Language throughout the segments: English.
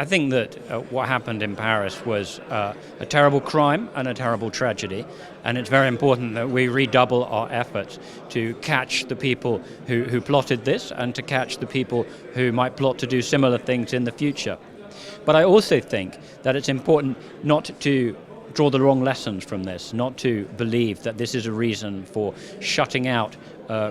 I think that what happened in Paris was a terrible crime and a terrible tragedy, and it's very important that we redouble our efforts to catch the people who plotted this and to catch the people who might plot to do similar things in the future. But I also think that it's important not to draw the wrong lessons from this, not to believe that this is a reason for shutting out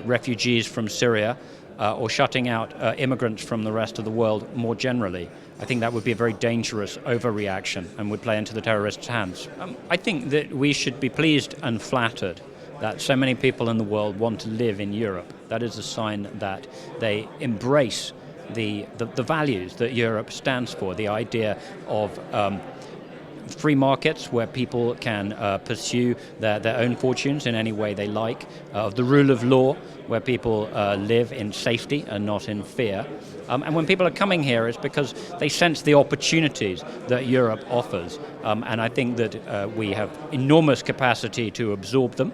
refugees from Syria or shutting out immigrants from the rest of the world more generally. I think that would be a very dangerous overreaction and would play into the terrorists' hands. I think that we should be pleased and flattered that so many people in the world want to live in Europe. That is a sign that they embrace the values that Europe stands for, the idea of free markets where people can pursue their own fortunes in any way they like, of the rule of law where people live in safety and not in fear. And when people are coming here, it's because they sense the opportunities that Europe offers. And I think that we have enormous capacity to absorb them.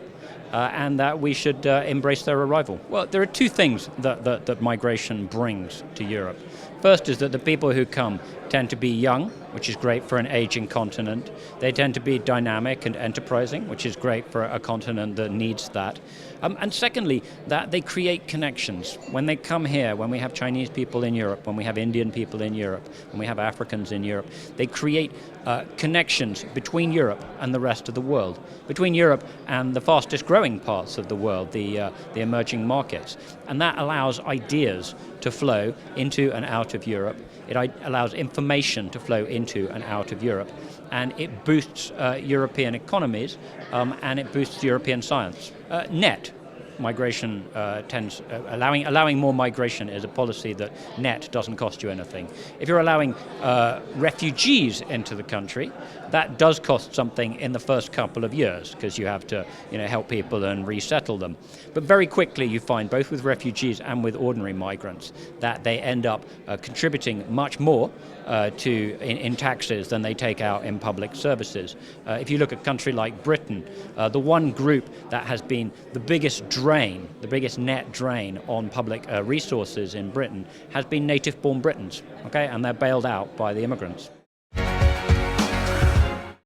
And that we should embrace their arrival. Well, there are two things that migration brings to Europe. First is that the people who come tend to be young, which is great for an aging continent. They tend to be dynamic and enterprising, which is great for a continent that needs that. And secondly, that they create connections. When they come here, when we have Chinese people in Europe, when we have Indian people in Europe, when we have Africans in Europe, they create connections between Europe and the rest of the world, between Europe and the fastest growing parts of the world, the emerging markets. And that allows ideas to flow into and out of Europe. It allows information to flow into and out of Europe. And it boosts European economies and it boosts European science. Net migration allowing more migration is a policy that net doesn't cost you anything. If you're allowing refugees into the country, that does cost something in the first couple of years because you have to help people and resettle them. But very quickly you find, both with refugees and with ordinary migrants, that they end up contributing much more in taxes than they take out in public services. If you look at a country like Britain, the one group that has been the biggest net drain on public resources in Britain has been native-born Britons, okay? And they're bailed out by the immigrants.